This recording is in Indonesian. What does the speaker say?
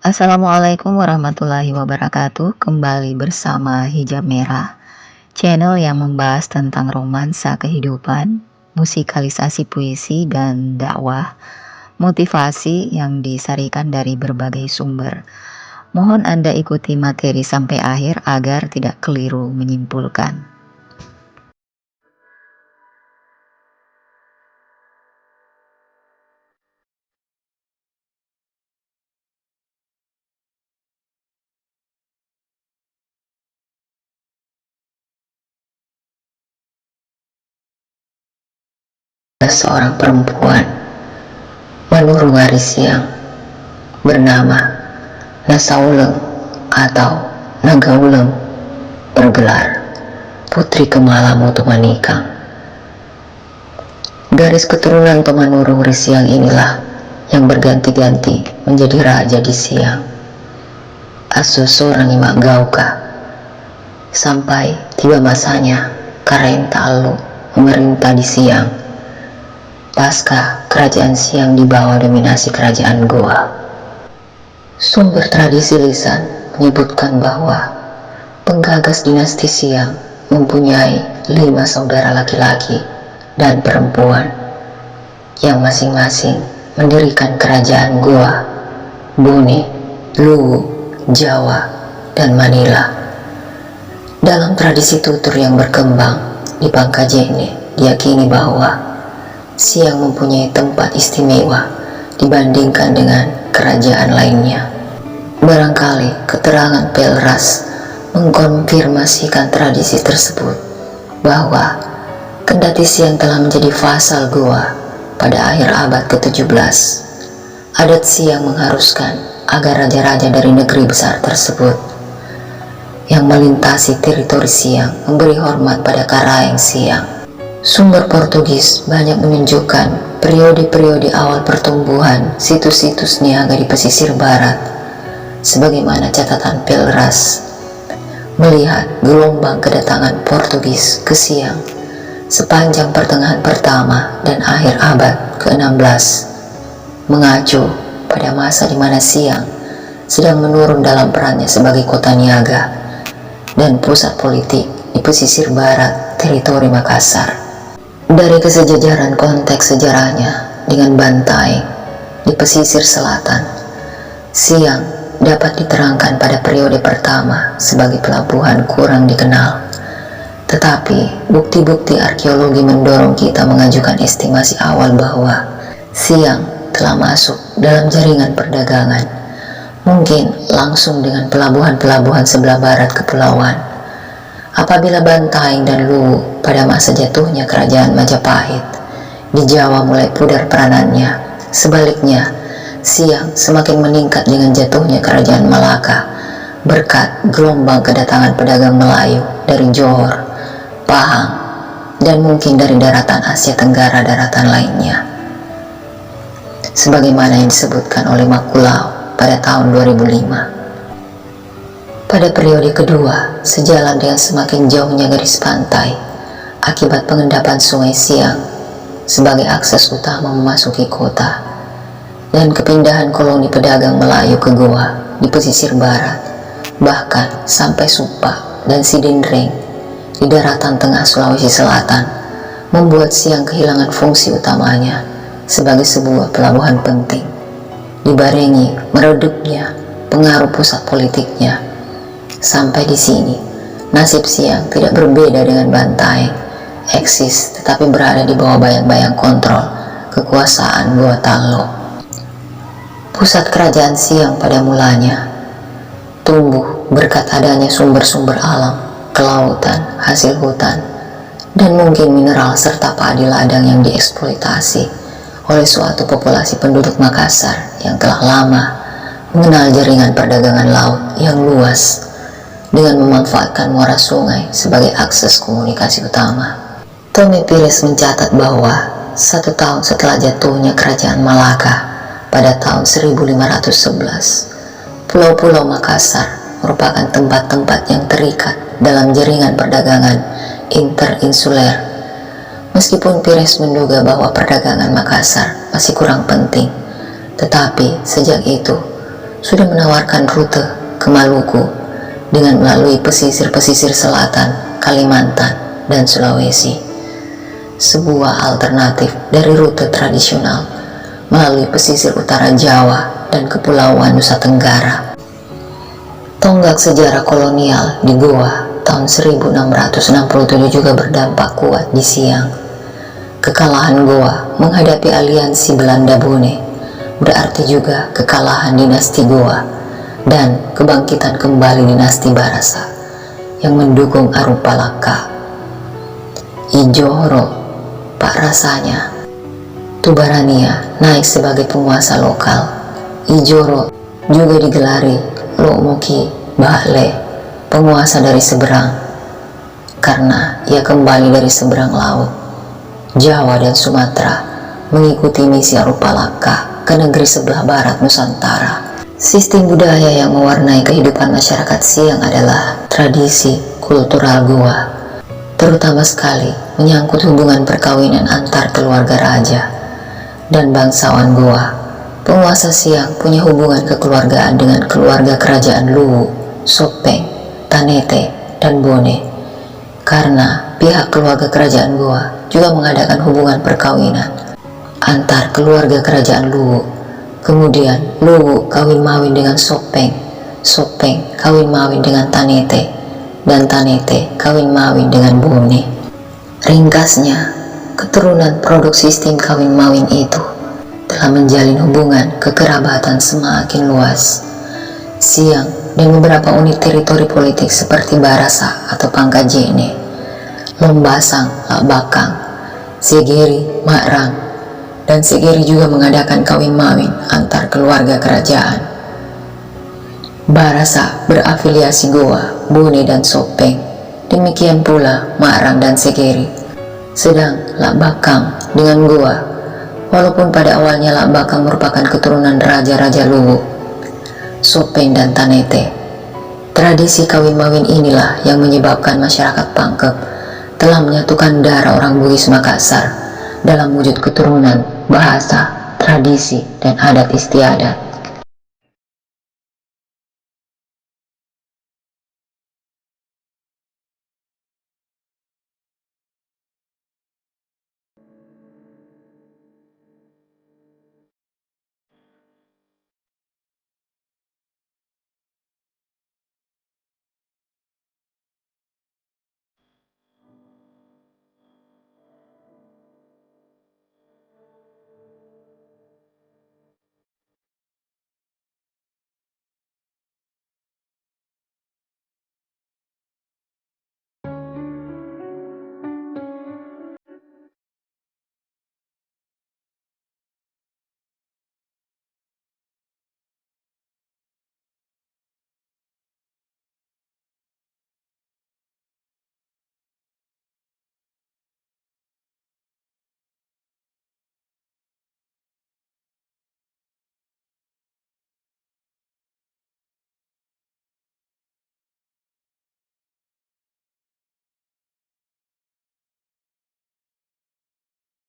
Assalamualaikum warahmatullahi wabarakatuh. Kembali bersama Hijab Merah, channel yang membahas tentang romansa kehidupan, musikalisasi puisi, dan dakwah motivasi yang disarikan dari berbagai sumber. Mohon Anda ikuti materi sampai akhir agar tidak keliru menyimpulkan. Seorang perempuan menurun garis siang bernama Nasauleng atau Nagauleng, bergelar Putri Kemala Mutu Manikang. Garis keturunan pemanurung Risiang inilah yang berganti-ganti menjadi raja di Siang. Asusur Rangimak Gauka sampai tiba masanya Karaeng Talu memerintah di Siang pasca kerajaan Siang di bawah dominasi kerajaan Goa. Sumber tradisi lisan menyebutkan bahwa penggagas dinasti Siang mempunyai 5 saudara laki-laki dan perempuan yang masing-masing mendirikan kerajaan Goa, Bone, Luwu, Jawa, dan Manila. Dalam tradisi tutur yang berkembang di Bangka-Jene, diyakini bahwa Siang mempunyai tempat istimewa dibandingkan dengan kerajaan lainnya. Barangkali keterangan Pelras mengkonfirmasikan tradisi tersebut, bahwa kendati Siang telah menjadi vasal Goa pada akhir abad ke-17, adat Siang mengharuskan agar raja-raja dari negeri besar tersebut yang melintasi teritori Siang memberi hormat pada Karaeng Siang. Sumber Portugis banyak menunjukkan periode-periode awal pertumbuhan situs-situs niaga di pesisir barat, sebagaimana catatan Pelras melihat gelombang kedatangan Portugis ke Siang sepanjang pertengahan pertama dan akhir abad ke-16, mengacu pada masa di mana Siang sedang menurun dalam perannya sebagai kota niaga dan pusat politik di pesisir barat teritori Makassar. Dari kesejajaran konteks sejarahnya dengan Bantaeng di pesisir selatan, Siang dapat diterangkan pada periode pertama sebagai pelabuhan kurang dikenal. Tetapi bukti-bukti arkeologi mendorong kita mengajukan estimasi awal bahwa Siang telah masuk dalam jaringan perdagangan, mungkin langsung dengan pelabuhan-pelabuhan sebelah barat kepulauan. Apabila Bantaeng dan Luwu pada masa jatuhnya kerajaan Majapahit di Jawa mulai pudar peranannya, sebaliknya Siang semakin meningkat dengan jatuhnya kerajaan Malaka berkat gelombang kedatangan pedagang Melayu dari Johor, Pahang, dan mungkin dari daratan Asia Tenggara daratan lainnya, sebagaimana yang disebutkan oleh Makulau pada tahun 2005. Pada periode kedua, sejalan dengan semakin jauhnya garis pantai akibat pengendapan sungai Siang sebagai akses utama memasuki kota dan kepindahan koloni pedagang Melayu ke Goa di pesisir barat, bahkan sampai Supa dan Sidindreng di daratan tengah Sulawesi Selatan, membuat Siang kehilangan fungsi utamanya sebagai sebuah pelabuhan penting, dibarengi meredupnya pengaruh pusat politiknya. Sampai di sini, nasib Siang tidak berbeda dengan Bantaeng, eksis tetapi berada di bawah bayang-bayang kontrol kekuasaan Goa Tallo. Pusat kerajaan Siang pada mulanya tumbuh berkat adanya sumber-sumber alam, kelautan, hasil hutan, dan mungkin mineral serta padi ladang yang dieksploitasi oleh suatu populasi penduduk Makassar yang telah lama mengenal jaringan perdagangan laut yang luas dengan memanfaatkan muara sungai sebagai akses komunikasi utama. Tommy Pires mencatat bahwa 1 tahun setelah jatuhnya kerajaan Malaka pada tahun 1511, Pulau-Pulau Makassar merupakan tempat-tempat yang terikat dalam jaringan perdagangan interinsuler. Meskipun Pires menduga bahwa perdagangan Makassar masih kurang penting, tetapi sejak itu sudah menawarkan rute ke Maluku dengan melalui pesisir-pesisir selatan, Kalimantan, dan Sulawesi. Sebuah alternatif dari rute tradisional melalui pesisir utara Jawa dan Kepulauan Nusa Tenggara. Tonggak sejarah kolonial di Goa tahun 1667 juga berdampak kuat di Siang. Kekalahan Goa menghadapi aliansi Belanda Bone berarti juga kekalahan dinasti Goa dan kebangkitan kembali dinasti Barasa yang mendukung Arupalaka. Ijoro, Pak rasanya, Tubarania naik sebagai penguasa lokal. Ijoro juga digelari Lomoki Bahle, penguasa dari seberang, karena ia kembali dari seberang laut. Jawa dan Sumatera mengikuti misi Arupalaka ke negeri sebelah barat Nusantara. Sistem budaya yang mewarnai kehidupan masyarakat Siang adalah tradisi kultural Goa, terutama sekali menyangkut hubungan perkawinan antar keluarga raja dan bangsawan Goa. Penguasa Siang punya hubungan kekeluargaan dengan keluarga kerajaan Luwu, Sopeng, Tanete, dan Bone, karena pihak keluarga kerajaan Goa juga mengadakan hubungan perkawinan antar keluarga kerajaan Luwu. Kemudian Luwu kawin mawin dengan Sopeng, Sopeng kawin mawin dengan Tanete, dan Tanete kawin mawin dengan Bone. Ringkasnya, keturunan produk sistem kawin mawin itu telah menjalin hubungan kekerabatan semakin luas. Siang dan beberapa unit teritori politik seperti Barasa atau Pangkajene, Lombasang, Labakang, Segeri, Makrang, dan Segeri juga mengadakan kawin mawin antar keluarga kerajaan. Barasa berafiliasi Goa, Bone, dan Sopeng. Demikian pula Makrang dan Segeri. Sedang Labakang dengan Goa, walaupun pada awalnya Labakang merupakan keturunan raja-raja Luwu, Sopeng, dan Tanete. Tradisi kawin mawin inilah yang menyebabkan masyarakat Pangkep telah menyatukan darah orang Bugis Makassar dalam wujud keturunan, bahasa, tradisi, dan adat istiadat.